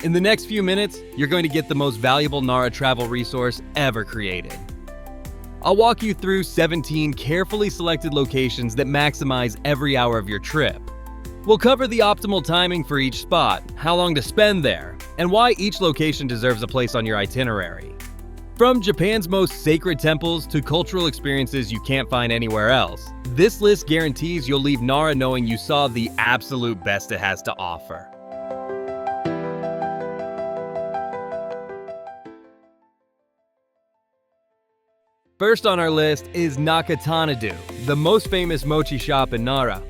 In the next few minutes, you're going to get the most valuable Nara travel resource ever created. I'll walk you through 17 carefully selected locations that maximize every hour of your trip. We'll cover the optimal timing for each spot, how long to spend there, and why each location deserves a place on your itinerary. From Japan's most sacred temples to cultural experiences you can't find anywhere else, this list guarantees you'll leave Nara knowing you saw the absolute best it has to offer. First on our list is Nakatanidou, the most famous mochi shop in Nara.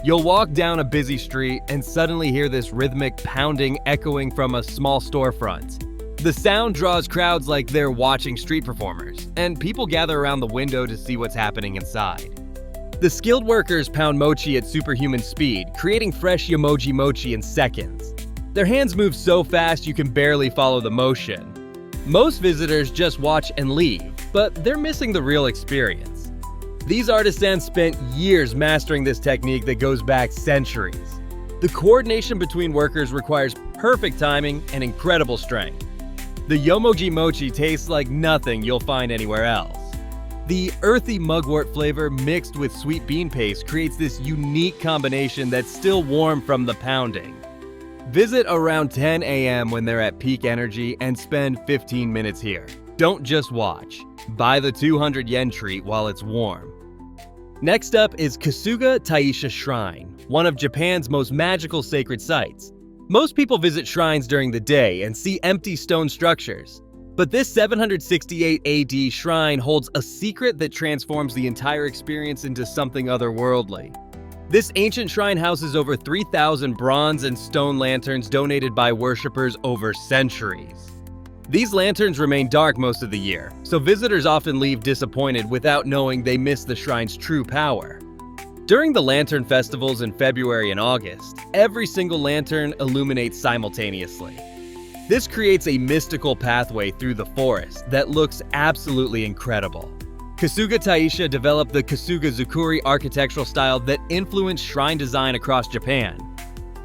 You'll walk down a busy street and suddenly hear this rhythmic pounding echoing from a small storefront. The sound draws crowds like they're watching street performers, and people gather around the window to see what's happening inside. The skilled workers pound mochi at superhuman speed, creating fresh Yamoji mochi in seconds. Their hands move so fast you can barely follow the motion. Most visitors just watch and leave, but they're missing the real experience. These artisans spent years mastering this technique that goes back centuries. The coordination between workers requires perfect timing and incredible strength. The Yomoji mochi tastes like nothing you'll find anywhere else. The earthy mugwort flavor mixed with sweet bean paste creates this unique combination that's still warm from the pounding. Visit around 10 a.m. when they're at peak energy and spend 15 minutes here. Don't just watch. Buy the 200 yen treat while it's warm. Next up is Kasuga Taisha Shrine, one of Japan's most magical sacred sites. Most people visit shrines during the day and see empty stone structures. But this 768 AD shrine holds a secret that transforms the entire experience into something otherworldly. This ancient shrine houses over 3,000 bronze and stone lanterns donated by worshippers over centuries. These lanterns remain dark most of the year, so visitors often leave disappointed without knowing they missed the shrine's true power. During the lantern festivals in February and August, every single lantern illuminates simultaneously. This creates a mystical pathway through the forest that looks absolutely incredible. Kasuga Taisha developed the Kasuga Zukuri architectural style that influenced shrine design across Japan.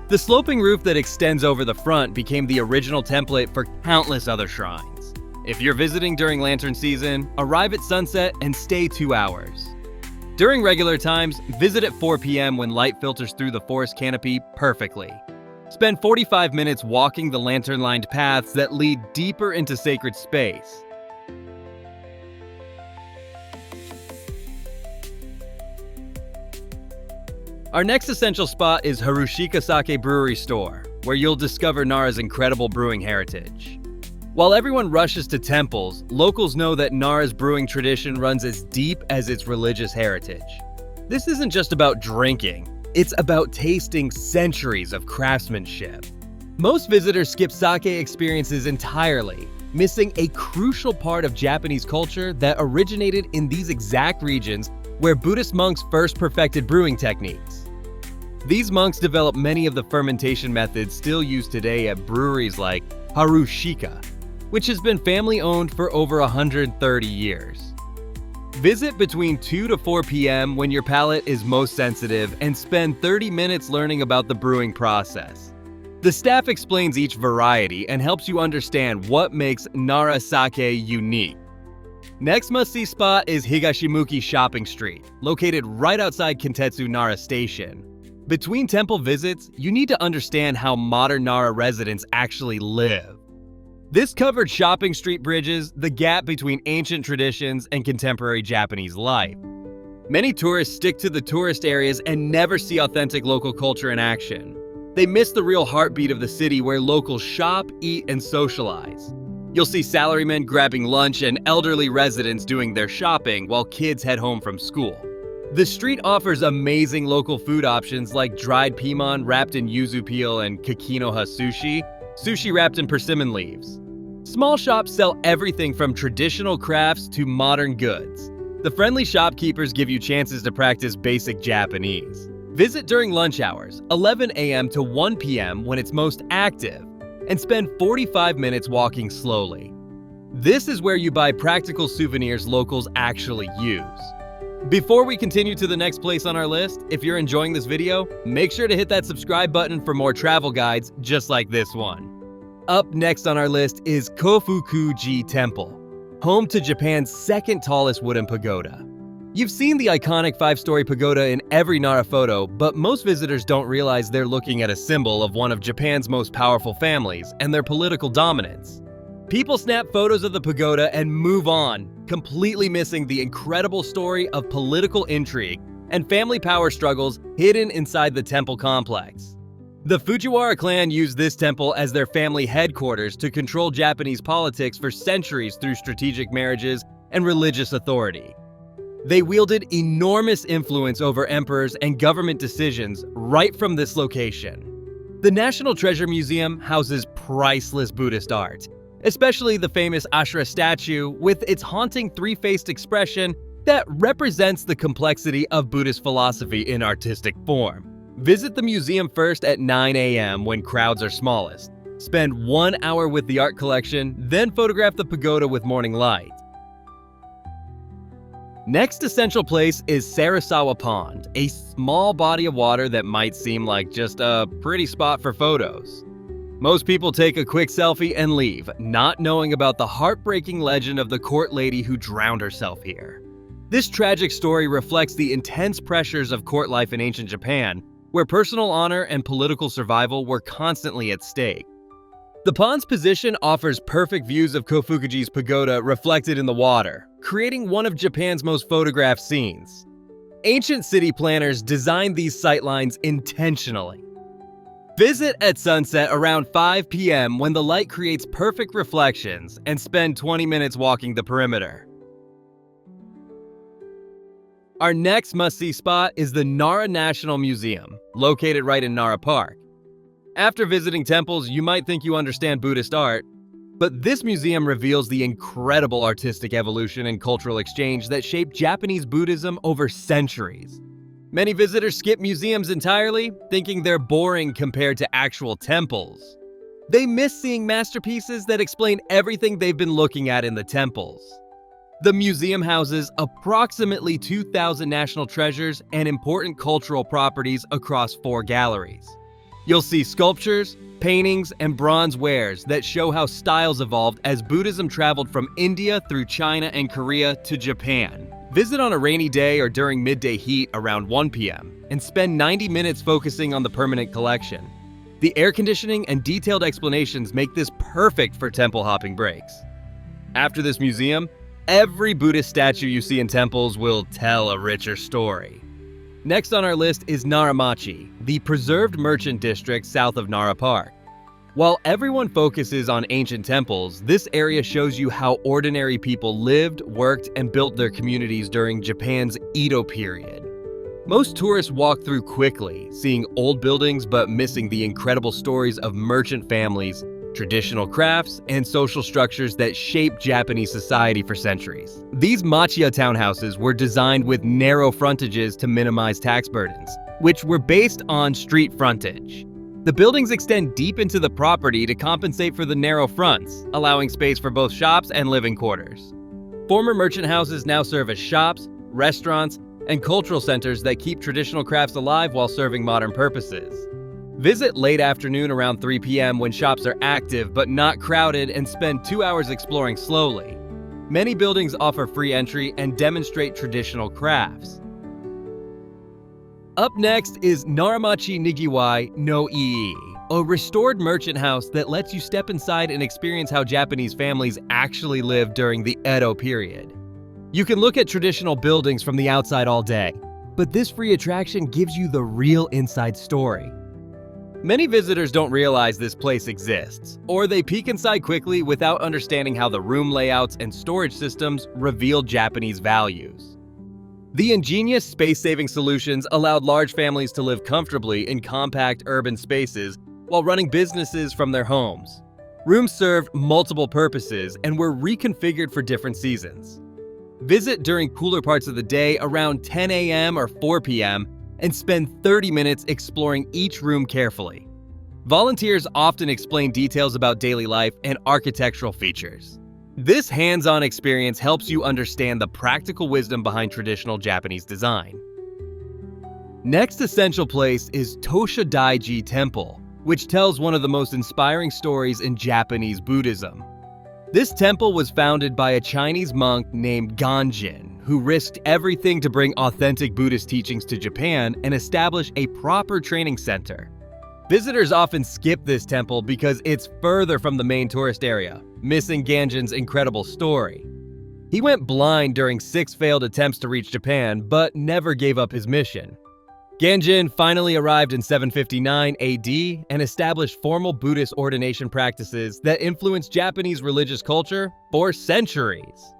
The sloping roof that extends over the front became the original template for countless other shrines. If you're visiting during lantern season, arrive at sunset and stay 2 hours. During regular times, visit at 4 p.m. when light filters through the forest canopy perfectly. Spend 45 minutes walking the lantern-lined paths that lead deeper into sacred space. Our next essential spot is Harushika Sake Brewery store, where you'll discover Nara's incredible brewing heritage. While everyone rushes to temples, locals know that Nara's brewing tradition runs as deep as its religious heritage. This isn't just about drinking, it's about tasting centuries of craftsmanship. Most visitors skip sake experiences entirely, missing a crucial part of Japanese culture that originated in these exact regions where Buddhist monks first perfected brewing techniques. These monks developed many of the fermentation methods still used today at breweries like Harushika, which has been family-owned for over 130 years. Visit between 2 to 4 p.m. when your palate is most sensitive and spend 30 minutes learning about the brewing process. The staff explains each variety and helps you understand what makes Nara sake unique. Next must-see spot is Higashimuki Shopping Street, located right outside Kintetsu Nara Station. Between temple visits, you need to understand how modern Nara residents actually live. This covered shopping street bridges the gap between ancient traditions and contemporary Japanese life. Many tourists stick to the tourist areas and never see authentic local culture in action. They miss the real heartbeat of the city where locals shop, eat, and socialize. You'll see salarymen grabbing lunch and elderly residents doing their shopping while kids head home from school. The street offers amazing local food options like dried pimon wrapped in yuzu peel and kakinoha sushi, sushi wrapped in persimmon leaves. Small shops sell everything from traditional crafts to modern goods. The friendly shopkeepers give you chances to practice basic Japanese. Visit during lunch hours, 11 a.m. to 1 p.m. when it's most active, and spend 45 minutes walking slowly. This is where you buy practical souvenirs locals actually use. Before we continue to the next place on our list, if you're enjoying this video, make sure to hit that subscribe button for more travel guides just like this one. Up next on our list is Kofuku-ji Temple, home to Japan's second tallest wooden pagoda. You've seen the iconic 5-story pagoda in every Nara photo, but most visitors don't realize they're looking at a symbol of one of Japan's most powerful families and their political dominance. People snap photos of the pagoda and move on, completely missing the incredible story of political intrigue and family power struggles hidden inside the temple complex. The Fujiwara clan used this temple as their family headquarters to control Japanese politics for centuries through strategic marriages and religious authority. They wielded enormous influence over emperors and government decisions right from this location. The National Treasure Museum houses priceless Buddhist art, especially the famous Ashura statue with its haunting three-faced expression that represents the complexity of Buddhist philosophy in artistic form. Visit the museum first at 9 a.m. when crowds are smallest. Spend 1 hour with the art collection, then photograph the pagoda with morning light. Next essential place is Sarusawa Pond, a small body of water that might seem like just a pretty spot for photos. Most people take a quick selfie and leave, not knowing about the heartbreaking legend of the court lady who drowned herself here. This tragic story reflects the intense pressures of court life in ancient Japan, where personal honor and political survival were constantly at stake. The pond's position offers perfect views of Kofuku-ji's pagoda reflected in the water, creating one of Japan's most photographed scenes. Ancient city planners designed these sightlines intentionally. Visit at sunset around 5 p.m. when the light creates perfect reflections, and spend 20 minutes walking the perimeter. Our next must-see spot is the Nara National Museum, located right in Nara Park. After visiting temples, you might think you understand Buddhist art, but this museum reveals the incredible artistic evolution and cultural exchange that shaped Japanese Buddhism over centuries. Many visitors skip museums entirely, thinking they're boring compared to actual temples. They miss seeing masterpieces that explain everything they've been looking at in the temples. The museum houses approximately 2,000 national treasures and important cultural properties across 4 galleries. You'll see sculptures, paintings, and bronze wares that show how styles evolved as Buddhism traveled from India through China and Korea to Japan. Visit on a rainy day or during midday heat around 1 p.m. and spend 90 minutes focusing on the permanent collection. The air conditioning and detailed explanations make this perfect for temple hopping breaks. After this museum, every Buddhist statue you see in temples will tell a richer story. Next on our list is Naramachi, the preserved merchant district south of Nara Park. While everyone focuses on ancient temples, this area shows you how ordinary people lived, worked, and built their communities during Japan's Edo period. Most tourists walk through quickly, seeing old buildings but missing the incredible stories of merchant families, traditional crafts, and social structures that shaped Japanese society for centuries. These machiya townhouses were designed with narrow frontages to minimize tax burdens, which were based on street frontage. The buildings extend deep into the property to compensate for the narrow fronts, allowing space for both shops and living quarters. Former merchant houses now serve as shops, restaurants, and cultural centers that keep traditional crafts alive while serving modern purposes. Visit late afternoon around 3 p.m. when shops are active but not crowded, and spend 2 hours exploring slowly. Many buildings offer free entry and demonstrate traditional crafts. Up next is Naramachi Koshi-no-Ie, a restored merchant house that lets you step inside and experience how Japanese families actually lived during the Edo period. You can look at traditional buildings from the outside all day, but this free attraction gives you the real inside story. Many visitors don't realize this place exists, or they peek inside quickly without understanding how the room layouts and storage systems reveal Japanese values. The ingenious space-saving solutions allowed large families to live comfortably in compact urban spaces while running businesses from their homes. Rooms served multiple purposes and were reconfigured for different seasons. Visit during cooler parts of the day around 10 a.m. or 4 p.m. and spend 30 minutes exploring each room carefully. Volunteers often explain details about daily life and architectural features. This hands-on experience helps you understand the practical wisdom behind traditional Japanese design. Next essential place is Toshodai-ji Temple, which tells one of the most inspiring stories in Japanese Buddhism. This temple was founded by a Chinese monk named Ganjin, who risked everything to bring authentic Buddhist teachings to Japan and establish a proper training center. Visitors often skip this temple because it's further from the main tourist area, missing Ganjin's incredible story. He went blind during 6 failed attempts to reach Japan, but never gave up his mission. Ganjin finally arrived in 759 AD and established formal Buddhist ordination practices that influenced Japanese religious culture for centuries.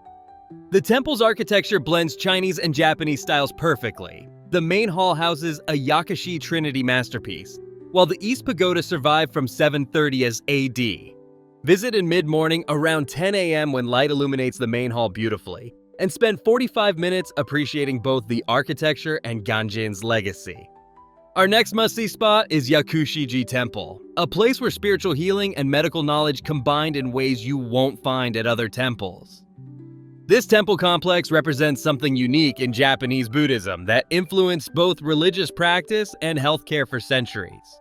The temple's architecture blends Chinese and Japanese styles perfectly. The main hall houses a Yakushi Trinity masterpiece, while the East Pagoda survived from 730 as AD. Visit in mid-morning around 10 a.m. when light illuminates the main hall beautifully, and spend 45 minutes appreciating both the architecture and Ganjin's legacy. Our next must-see spot is Yakushi-ji Temple, a place where spiritual healing and medical knowledge combined in ways you won't find at other temples. This temple complex represents something unique in Japanese Buddhism that influenced both religious practice and healthcare for centuries.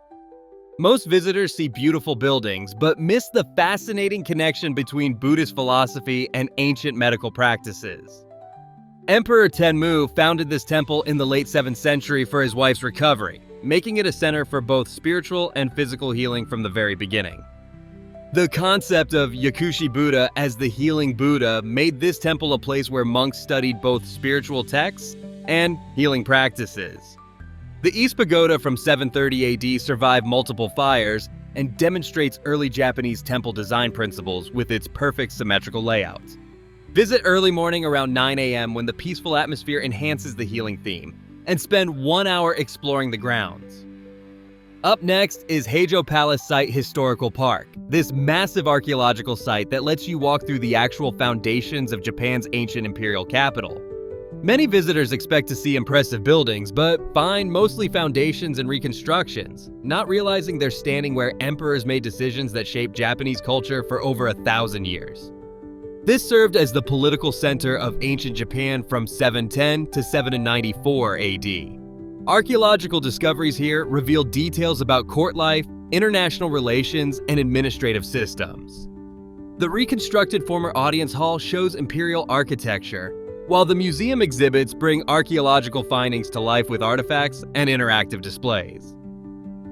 Most visitors see beautiful buildings, but miss the fascinating connection between Buddhist philosophy and ancient medical practices. Emperor Tenmu founded this temple in the late 7th century for his wife's recovery, making it a center for both spiritual and physical healing from the very beginning. The concept of Yakushi Buddha as the healing Buddha made this temple a place where monks studied both spiritual texts and healing practices. The East Pagoda from 730 AD survived multiple fires and demonstrates early Japanese temple design principles with its perfect symmetrical layout. Visit early morning around 9 a.m. when the peaceful atmosphere enhances the healing theme, and spend 1 hour exploring the grounds. Up next is Heijo Palace Site Historical Park, this massive archaeological site that lets you walk through the actual foundations of Japan's ancient imperial capital. Many visitors expect to see impressive buildings, but find mostly foundations and reconstructions, not realizing they're standing where emperors made decisions that shaped Japanese culture for over 1,000 years. This served as the political center of ancient Japan from 710 to 794 AD. Archaeological discoveries here reveal details about court life, international relations, and administrative systems. The reconstructed former audience hall shows imperial architecture, while the museum exhibits bring archaeological findings to life with artifacts and interactive displays.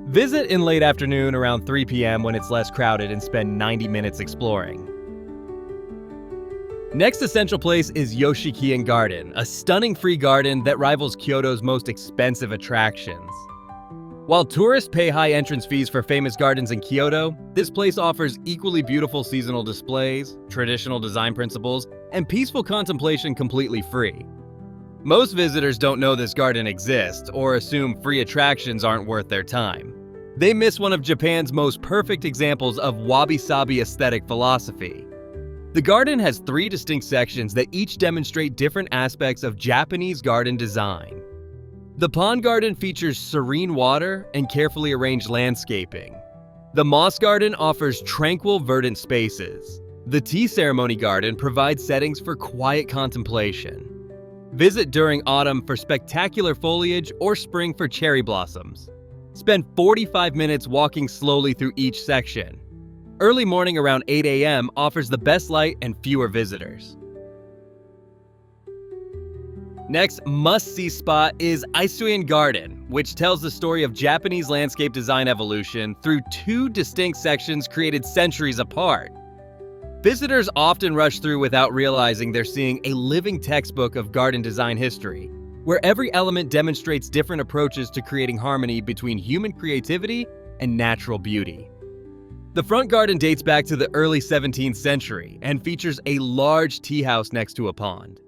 Visit in late afternoon around 3 p.m. when it's less crowded and spend 90 minutes exploring. Next essential place is Yoshikien Garden, a stunning free garden that rivals Kyoto's most expensive attractions. While tourists pay high entrance fees for famous gardens in Kyoto, this place offers equally beautiful seasonal displays, traditional design principles, and peaceful contemplation completely free. Most visitors don't know this garden exists or assume free attractions aren't worth their time. They miss one of Japan's most perfect examples of wabi-sabi aesthetic philosophy. The garden has 3 distinct sections that each demonstrate different aspects of Japanese garden design. The pond garden features serene water and carefully arranged landscaping. The moss garden offers tranquil, verdant spaces. The tea ceremony garden provides settings for quiet contemplation. Visit during autumn for spectacular foliage or spring for cherry blossoms. Spend 45 minutes walking slowly through each section. Early morning around 8 a.m. offers the best light and fewer visitors. Next must-see spot is Isuien Garden, which tells the story of Japanese landscape design evolution through 2 distinct sections created centuries apart. Visitors often rush through without realizing they're seeing a living textbook of garden design history, where every element demonstrates different approaches to creating harmony between human creativity and natural beauty. The front garden dates back to the early 17th century and features a large tea house next to a pond.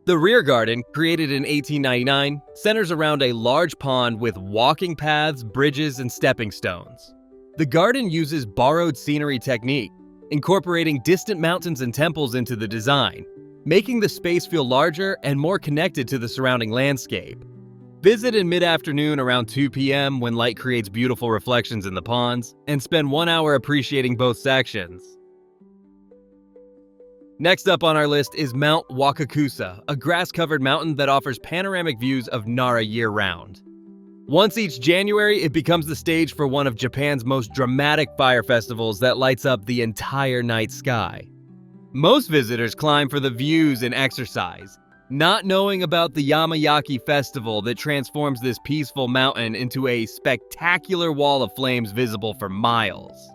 The rear garden, created in 1899, centers around a large pond with walking paths, bridges, and stepping stones. The garden uses borrowed scenery technique, incorporating distant mountains and temples into the design, making the space feel larger and more connected to the surrounding landscape. Visit in mid-afternoon around 2 p.m. when light creates beautiful reflections in the ponds, and spend 1 hour appreciating both sections. Next up on our list is Mount Wakakusa, a grass-covered mountain that offers panoramic views of Nara year-round. Once each January, it becomes the stage for one of Japan's most dramatic fire festivals that lights up the entire night sky. Most visitors climb for the views and exercise, not knowing about the Yamayaki festival that transforms this peaceful mountain into a spectacular wall of flames visible for miles.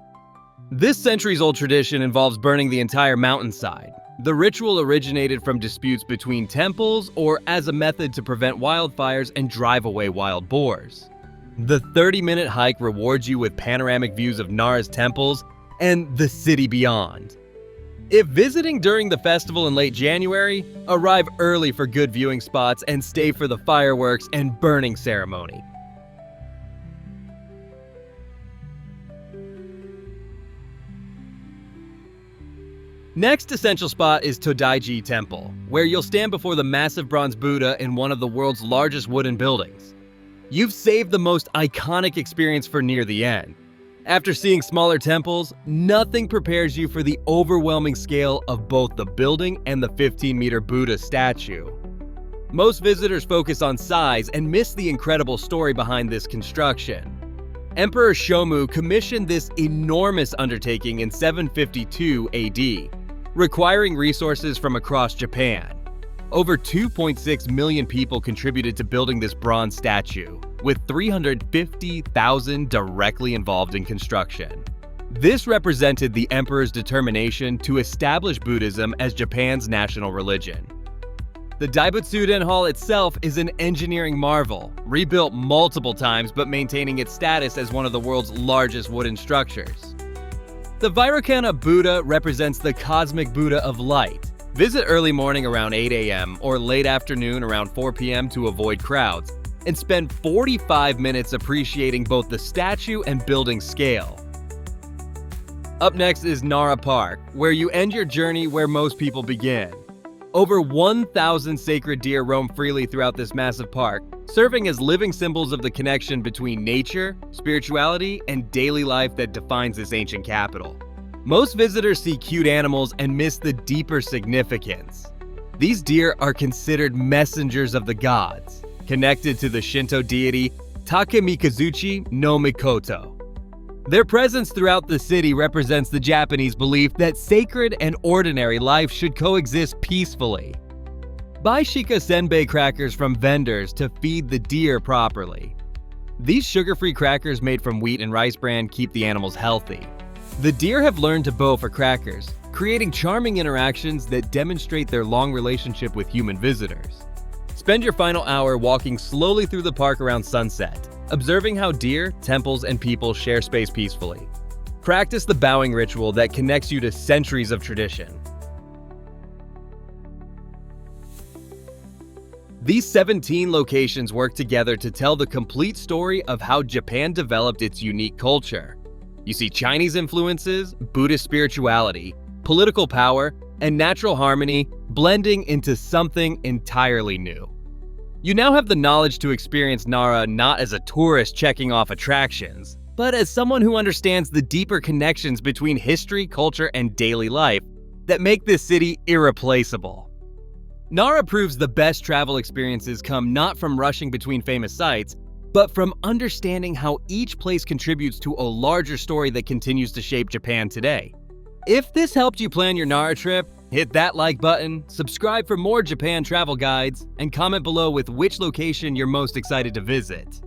This centuries-old tradition involves burning the entire mountainside. The ritual originated from disputes between temples or as a method to prevent wildfires and drive away wild boars. The 30-minute hike rewards you with panoramic views of Nara's temples and the city beyond. If visiting during the festival in late January, arrive early for good viewing spots and stay for the fireworks and burning ceremony. Next essential spot is Todai-ji Temple, where you'll stand before the massive bronze Buddha in one of the world's largest wooden buildings. You've saved the most iconic experience for near the end. After seeing smaller temples, nothing prepares you for the overwhelming scale of both the building and the 15-meter Buddha statue. Most visitors focus on size and miss the incredible story behind this construction. Emperor Shomu commissioned this enormous undertaking in 752 AD, requiring resources from across Japan. Over 2.6 million people contributed to building this bronze statue, with 350,000 directly involved in construction. This represented the emperor's determination to establish Buddhism as Japan's national religion. The Daibutsuden Hall itself is an engineering marvel, rebuilt multiple times but maintaining its status as one of the world's largest wooden structures. The Vairocana Buddha represents the cosmic Buddha of light. Visit early morning around 8 a.m. or late afternoon around 4 p.m. to avoid crowds, and spend 45 minutes appreciating both the statue and building scale. Up next is Nara Park, where you end your journey where most people begin. Over 1,000 sacred deer roam freely throughout this massive park, serving as living symbols of the connection between nature, spirituality, and daily life that defines this ancient capital. Most visitors see cute animals and miss the deeper significance. These deer are considered messengers of the gods, connected to the Shinto deity Takemikazuchi no Mikoto. Their presence throughout the city represents the Japanese belief that sacred and ordinary life should coexist peacefully. Buy Shika Senbei crackers from vendors to feed the deer properly. These sugar-free crackers made from wheat and rice bran keep the animals healthy. The deer have learned to bow for crackers, creating charming interactions that demonstrate their long relationship with human visitors. Spend your final hour walking slowly through the park around sunset, observing how deer, temples, and people share space peacefully. Practice the bowing ritual that connects you to centuries of tradition. These 17 locations work together to tell the complete story of how Japan developed its unique culture. You see Chinese influences, Buddhist spirituality, political power, and natural harmony blending into something entirely new. You now have the knowledge to experience Nara not as a tourist checking off attractions, but as someone who understands the deeper connections between history, culture, and daily life that make this city irreplaceable. Nara proves the best travel experiences come not from rushing between famous sites, but from understanding how each place contributes to a larger story that continues to shape Japan today. If this helped you plan your Nara trip, hit that like button, subscribe for more Japan travel guides, and comment below with which location you're most excited to visit.